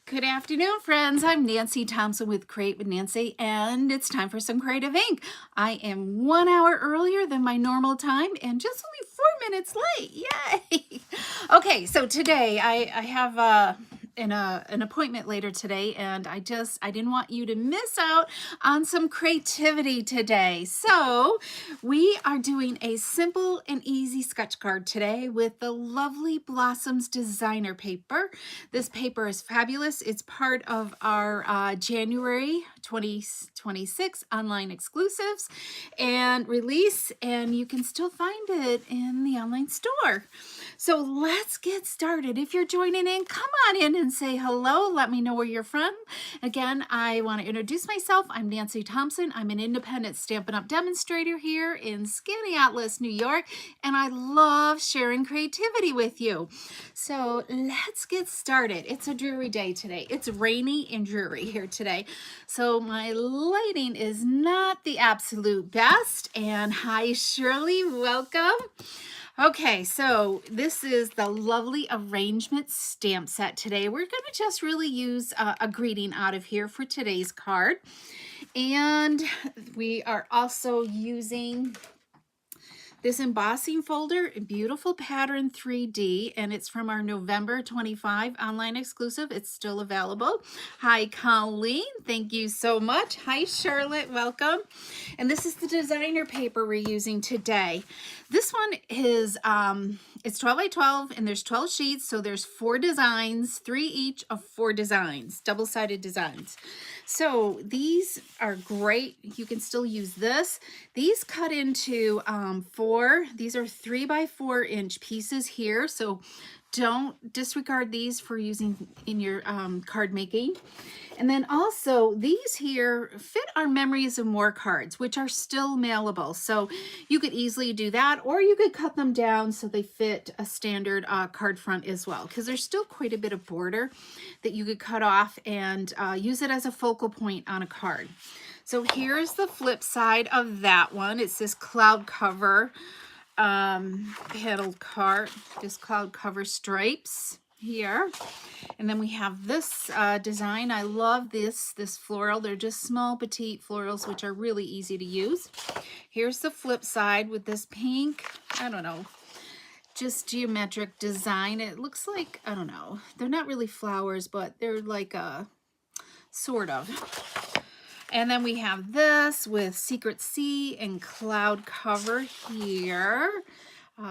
Good afternoon, friends. I'm Nancy Thompson with Create with Nancy, and it's time for some creative ink. I am 1 hour earlier than my normal time and just only 4 minutes late. Yay! Okay, so today I have an appointment later today, and I didn't want you to miss out on some creativity today. So we are doing a simple and easy sketch card today with the lovely Blossoms designer paper. This paper is fabulous. It's part of our January 2026 online exclusives and release, and you can still find it in the online store. So let's get started. If you're joining in, come on in and say hello. Let me know where you're from. Again, I want to introduce myself. I'm Nancy Thompson. I'm an independent Stampin' Up! Demonstrator here in Skaneateles, New York, and I love sharing creativity with you. So let's get started. It's a dreary day today. It's rainy and dreary here today. So my lighting is not the absolute best. And hi, Shirley, welcome. Okay, so this is the lovely arrangement stamp set today. We're going to just really use a greeting out of here for today's card. And we are also using this embossing folder, beautiful pattern 3D, and it's from our November 25 online exclusive. It's still available. Hi, Colleen. Thank you so much. Hi, Charlotte. Welcome. And this is the designer paper we're using today. This one is, it's 12 by 12, and there's 12 sheets, so there's 4 designs, 3 each of 4 designs, double-sided designs. So these are great. You can still use this. These cut into these are 3 by 4 inch pieces here, so don't disregard these for using in your card making. And then also these here fit our Memories of More cards, which are still mailable. So you could easily do that, or you could cut them down so they fit a standard card front as well, because there's still quite a bit of border that you could cut off and use it as a focal point on a card. So here's the flip side of that one. It's this cloud cover paneled card, this cloud cover stripes here. And then we have this design. I love this floral. They're just small petite florals, which are really easy to use. Here's the flip side with this pink, I don't know, just geometric design. It looks like, I don't know, they're not really flowers, but they're like a sort of. And then we have this with Secret Sea and cloud cover here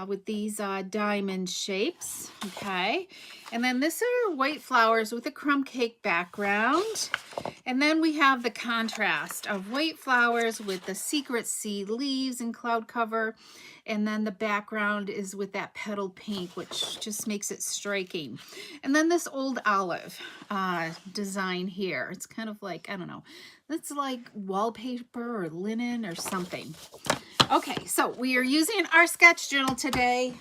with these diamond shapes, okay? And then this are white flowers with a crumb cake background. And then we have the contrast of white flowers with the Secret Sea leaves and cloud cover. And then the background is with that petal pink, which just makes it striking. And then this old olive design here. It's kind of like, I don't know, it's like wallpaper or linen or something. Okay, so we are using our sketch journal today.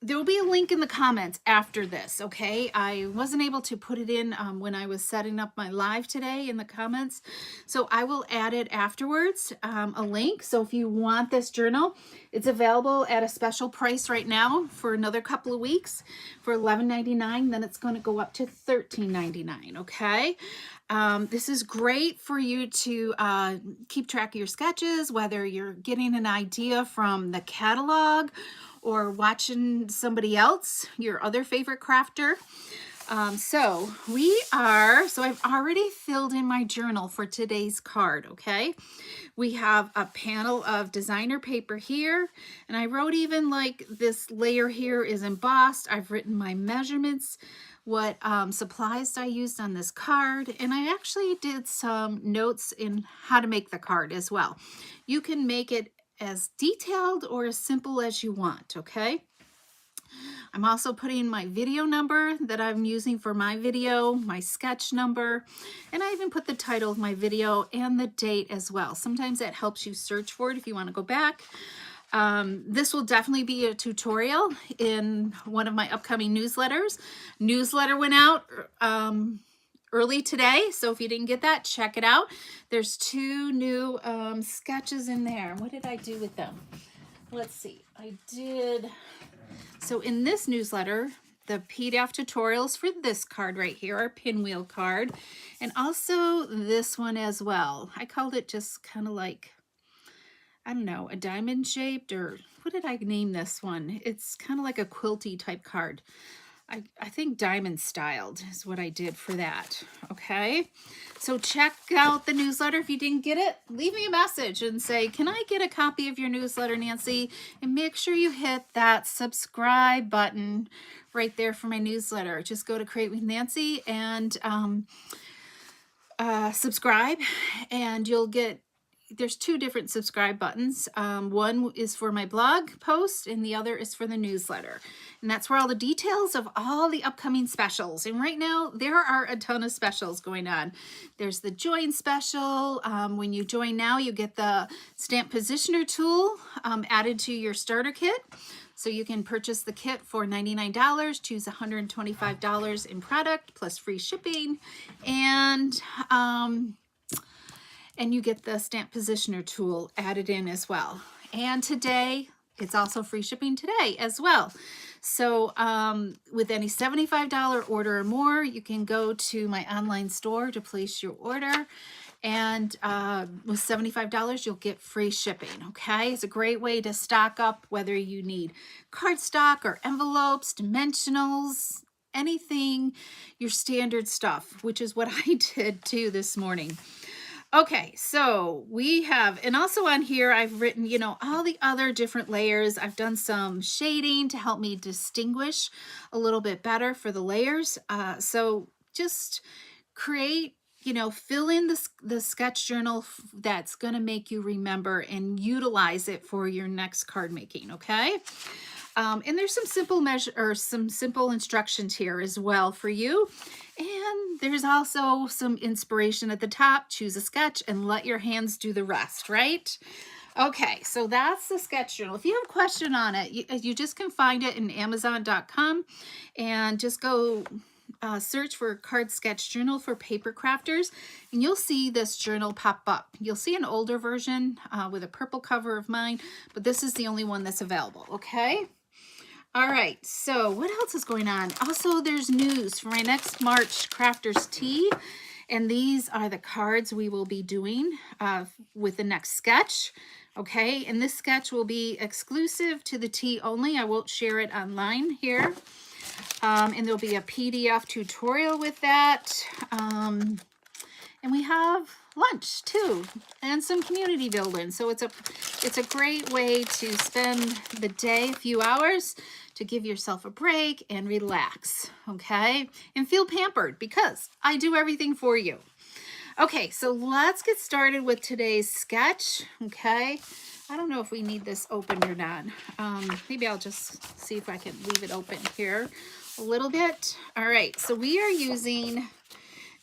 There will be a link in the comments after this, okay? I wasn't able to put it in when I was setting up my live today in the comments, so I will add it afterwards, a link. So if you want this journal, it's available at a special price right now for another couple of weeks for $11.99. Then it's going to go up to $13.99, okay? This is great for you to keep track of your sketches, whether you're getting an idea from the catalog or watching somebody else, your other favorite crafter. So I've already filled in my journal for today's card, okay? We have a panel of designer paper here, and I wrote even like this layer here is embossed. I've written my measurements, what supplies I used on this card, and I actually did some notes in how to make the card as well. You can make it as detailed or as simple as you want, okay? I'm also putting my video number that I'm using for my video, my sketch number, and I even put the title of my video and the date as well. Sometimes that helps you search for it if you want to go back. This will definitely be a tutorial in one of my upcoming newsletters. Newsletter went out early today, so if you didn't get that, check it out. There's 2 new sketches in there. What did I do with them? Let's see. So in this newsletter, the PDF tutorials for this card right here, our pinwheel card, and also this one as well. I called it just kind of like, I don't know, a diamond shaped, or what did I name this one? It's kind of like a quilty type card. I think diamond styled is what I did for that. Okay, so check out the newsletter. If you didn't get it, leave me a message and say, can I get a copy of your newsletter, Nancy? And make sure you hit that subscribe button right there for my newsletter. Just go to Create with Nancy and subscribe, and you'll get, there's two different subscribe buttons. One is for my blog post and the other is for the newsletter. And that's where all the details of all the upcoming specials. And right now there are a ton of specials going on. There's the join special. When you join now, you get the stamp positioner tool added to your starter kit. So you can purchase the kit for $99, choose $125 in product plus free shipping, and you get the stamp positioner tool added in as well. And today, it's also free shipping today as well. So with any $75 order or more, you can go to my online store to place your order. And with $75, you'll get free shipping, okay? It's a great way to stock up, whether you need cardstock or envelopes, dimensionals, anything, your standard stuff, which is what I did too this morning. Okay, so we have, and also on here, I've written, you know, all the other different layers. I've done some shading to help me distinguish a little bit better for the layers. So just create, you know, fill in the sketch journal that's going to make you remember and utilize it for your next card making, okay? And there's some simple some simple instructions here as well for you. And there's also some inspiration at the top. Choose a sketch and let your hands do the rest, right? Okay, so that's the sketch journal. If you have a question on it, you just can find it in Amazon.com and just go search for card sketch journal for paper crafters, and you'll see this journal pop up. You'll see an older version with a purple cover of mine, but this is the only one that's available, okay? All right, so what else is going on? Also, there's news for my next March Crafters Tea, and these are the cards we will be doing with the next sketch, okay? And this sketch will be exclusive to the tea only. I won't share it online here. And there'll be a PDF tutorial with that. And we have lunch too, and some community building. So it's a great way to spend the day, a few hours, to give yourself a break and relax, okay? And feel pampered because I do everything for you. Okay, so let's get started with today's sketch, okay? I don't know if we need this open or not. Maybe I'll just see if I can leave it open here a little bit. All right, so we are using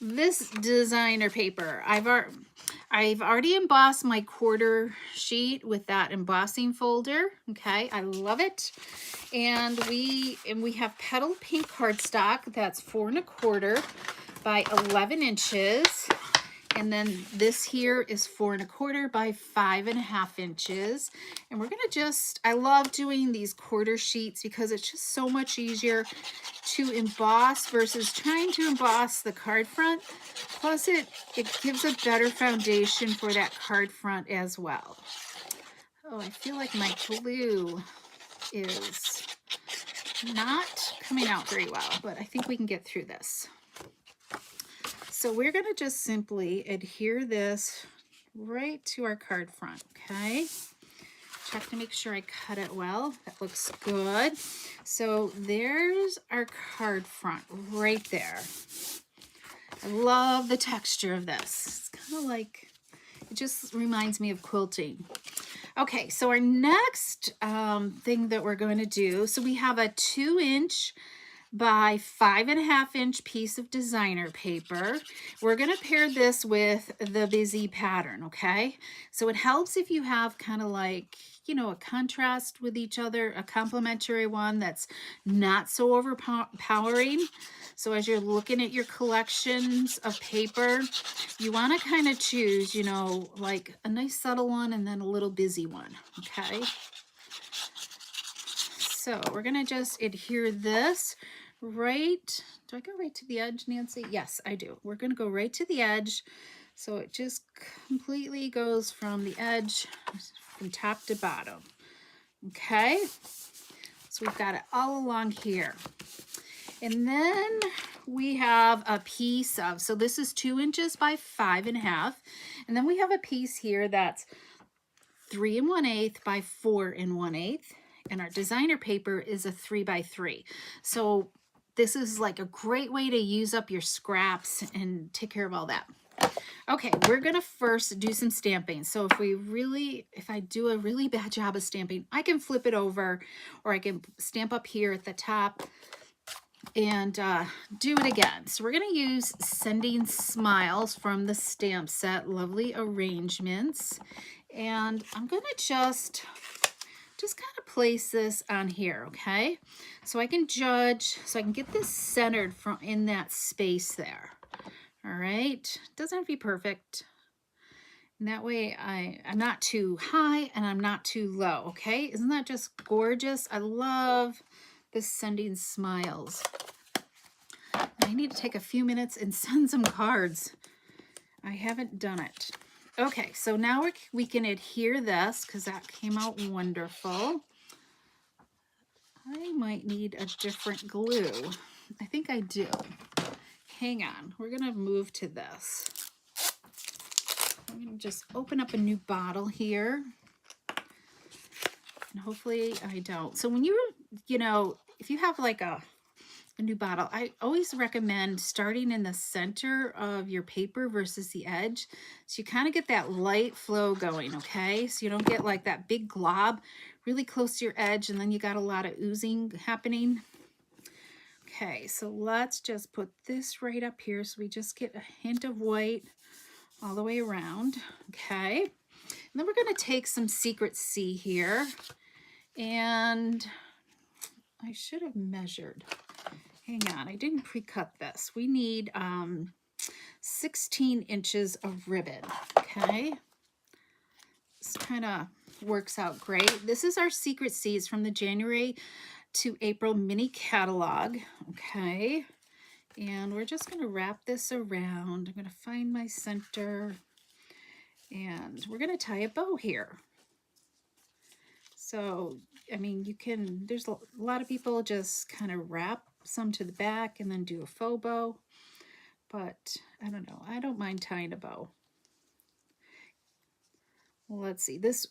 this designer paper. I've already embossed my quarter sheet with that embossing folder. Okay, I love it. And we have petal pink cardstock that's 4 1/4 by 11 inches. And then this here is 4 1/4 by 5.5 inches. And we're gonna just, I love doing these quarter sheets because it's just so much easier to emboss versus trying to emboss the card front. Plus it gives a better foundation for that card front as well. Oh, I feel like my glue is not coming out very well, but I think we can get through this. So we're going to just simply adhere this right to our card front, okay? Check to make sure I cut it well. That looks good. So there's our card front right there. I love the texture of this. It's kind of like, it just reminds me of quilting. Okay, so our next thing that we're going to do, so we have a 2-inch by 5.5 inch piece of designer paper. We're going to pair this with the busy pattern, okay? So it helps if you have kind of like, you know, a contrast with each other, a complementary one that's not so overpowering. So as you're looking at your collections of paper, you want to kind of choose, you know, like a nice subtle one and then a little busy one, okay? So we're going to just adhere this right, do I go right to the edge, Nancy? Yes, I do. We're going to go right to the edge. So it just completely goes from the edge from top to bottom. Okay, so we've got it all along here. And then we have a piece of, so this is 2 inches by 5.5. And then we have a piece here that's 3 1/8 by 4 1/8. And our designer paper is a 3 by 3. So this is like a great way to use up your scraps and take care of all that. Okay, we're gonna first do some stamping. So if I do a really bad job of stamping, I can flip it over, or I can stamp up here at the top and do it again. So we're gonna use Sending Smiles from the stamp set, Lovely Arrangements. And I'm gonna just kind of place this on here, okay? So I can judge, so I can get this centered from in that space there. All right, doesn't have to be perfect. And that way I'm not too high and I'm not too low, okay? Isn't that just gorgeous? I love this Sending Smiles. I need to take a few minutes and send some cards. I haven't done it. Okay, so now we can adhere this because that came out wonderful. I might need a different glue. I think I do. Hang on, we're gonna move to this. I'm gonna just open up a new bottle here. And hopefully I don't. So when if you have like a new bottle, I always recommend starting in the center of your paper versus the edge. So you kind of get that light flow going, okay? So you don't get like that big glob really close to your edge and then you got a lot of oozing happening. Okay, so let's just put this right up here so we just get a hint of white all the way around, okay? And then we're gonna take some Secret C here, and I should have measured. Hang on, I didn't pre-cut this. We need 16 inches of ribbon, okay? This kind of works out great. This is our Secret C's from the January to April mini catalog, okay? And we're just gonna wrap this around. I'm gonna find my center and we're gonna tie a bow here. So, I mean, there's a lot of people just kind of wrap some to the back and then do a faux bow, but I don't know, I don't mind tying a bow. Well, let's see, this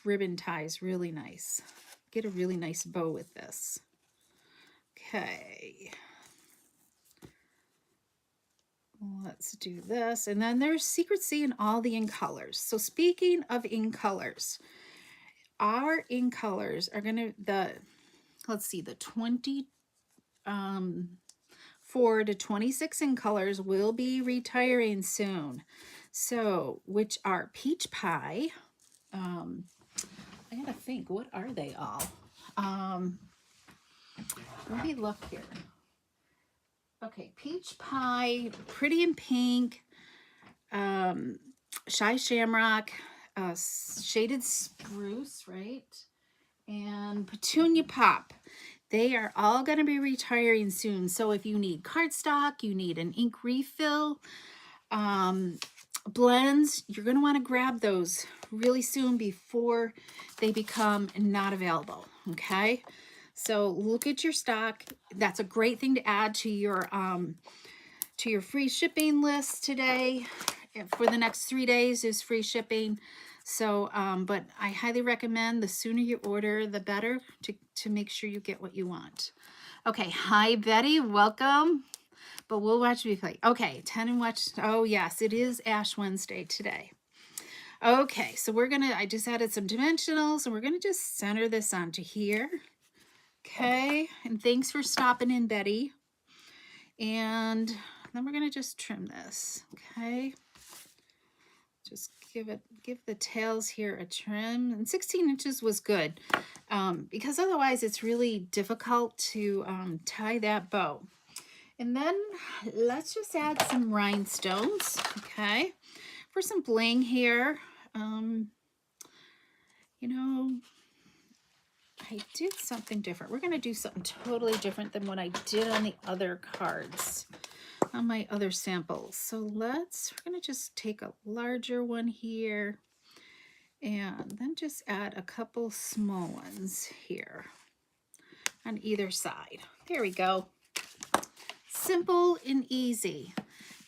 ribbon tie is really nice. Get a really nice bow with this. Okay. Let's do this. And then there's Secret C in all the in colors. So speaking of in colors, our in colors are going to, let's see, the 24 to 26 in colors will be retiring soon. So, which are Peach Pie. I gotta think, what are they all? Let me look here. Okay, Peach Pie, Pretty in Pink, Shy Shamrock, Shaded Spruce, right? And Petunia Pop. They are all going to be retiring soon. So if you need cardstock, you need an ink refill, blends, you're going to want to grab those really soon before they become not available, okay? So look at your stock. That's a great thing to add to your free shipping list today. For the next 3 days is free shipping. So, but I highly recommend the sooner you order, the better to make sure you get what you want. Okay, hi Betty, welcome. But we'll watch replay. Okay, 10 and watch. Oh yes, it is Ash Wednesday today. Okay, so I just added some dimensionals and we're gonna just center this onto here. Okay, and thanks for stopping in, Betty. And then we're gonna just trim this, okay? Just give the tails here a trim. And 16 inches was good because otherwise it's really difficult to tie that bow. And then let's just add some rhinestones, okay? For some bling here. You know, I did something different. We're going to do something totally different than what I did on the other cards, on my other samples. So we're going to just take a larger one here and then just add a couple small ones here on either side. There we go. Simple and easy.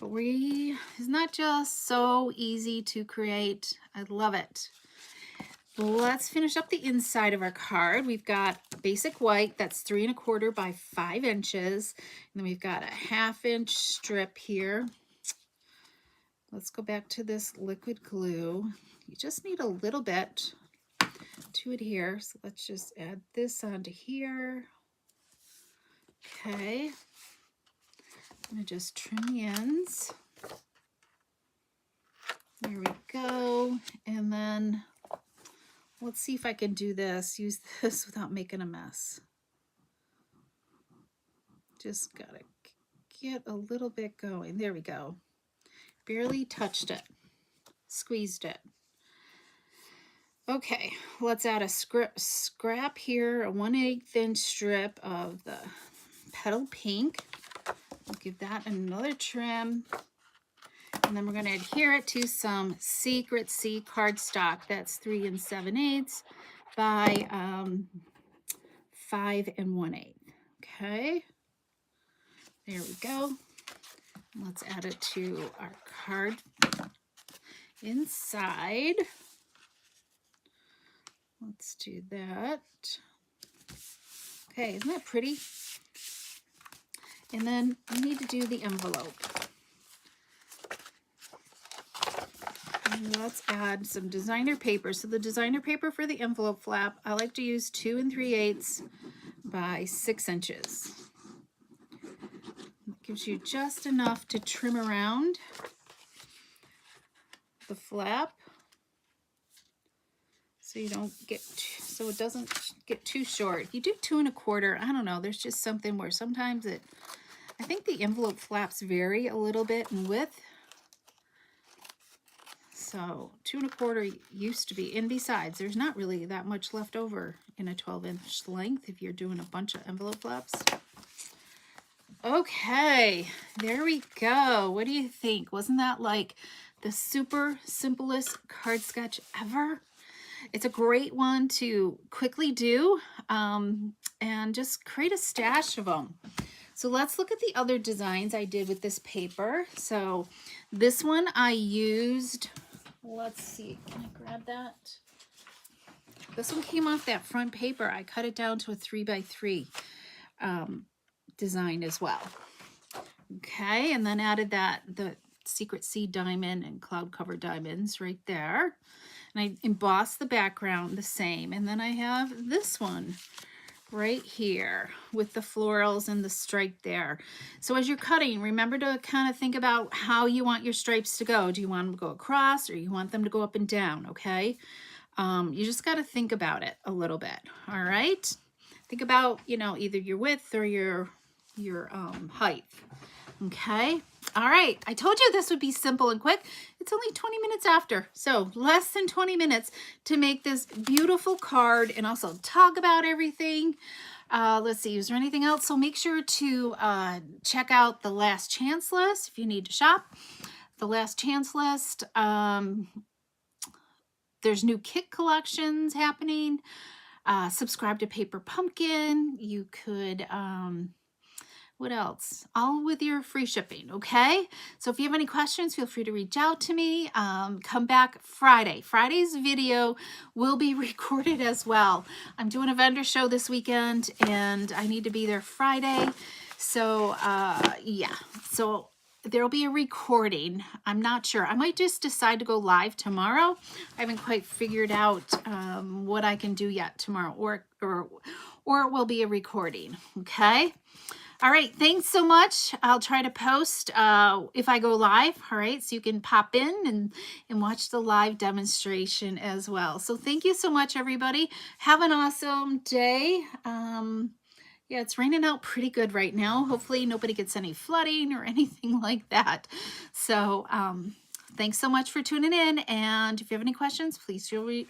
But it's not just so easy to create. I love it. Let's finish up the inside of our card. We've got basic white, that's 3 1/4 by 5 inches. And then we've got a 1/2 inch strip here. Let's go back to this liquid glue. You just need a little bit to adhere. So let's just add this onto here. Okay. I'm going to just trim the ends. There we go. And then let's see if I can do this, use this without making a mess. Just gotta get a little bit going. There we go. Barely touched it, squeezed it. Okay, let's add a scrap here, a 1/8 inch strip of the petal pink. I'll give that another trim. And then we're going to adhere it to some Secret C cardstock. That's 3 7/8 by 5 1/8. Okay, there we go. Let's add it to our card inside. Let's do that. Okay, isn't that pretty? And then we need to do the envelope. And let's add some designer paper. So the designer paper for the envelope flap, I like to use 2 3/8 by 6 inches. It gives you just enough to trim around the flap, so you don't get, so it doesn't get too short. You do 2 1/4. I don't know. There's just something where sometimes I think the envelope flaps vary a little bit in width. So 2 1/4 used to be, and besides, there's not really that much left over in a 12-inch length if you're doing a bunch of envelope flaps. Okay, there we go. What do you think? Wasn't that like the super simplest card sketch ever? It's a great one to quickly do and just create a stash of them. So let's look at the other designs I did with this paper. So this one I used, let's see, can I grab that? This one came off that front paper. I cut it down to a 3 by 3 design as well. Okay, and then added the Secret C diamond and cloud cover diamonds right there. And I embossed the background the same. And then I have this one right here with the florals and the stripe there. So as you're cutting, remember to kind of think about how you want your stripes to go. Do you want them to go across or you want them to go up and down? Okay. You just got to think about it a little bit. All right. Think about, you know, either your width or your height. Okay. All right. I told you this would be simple and quick. It's only 20 minutes after. So less than 20 minutes to make this beautiful card and also talk about everything. Let's see, is there anything else? So make sure to check out the last chance list if you need to shop. The last chance list. There's new kit collections happening. Subscribe to Paper Pumpkin. You could... what else? All with your free shipping, okay? So if you have any questions, feel free to reach out to me. Come back Friday. Friday's video will be recorded as well. I'm doing a vendor show this weekend, and I need to be there Friday. So, yeah. So there'll be a recording. I'm not sure. I might just decide to go live tomorrow. I haven't quite figured out what I can do yet tomorrow, or it will be a recording, okay? All right, thanks so much. I'll try to post if I go live, all right? So you can pop in and watch the live demonstration as well. So thank you so much, everybody. Have an awesome day. Yeah, it's raining out pretty good right now. Hopefully nobody gets any flooding or anything like that. So thanks so much for tuning in. And if you have any questions, please feel free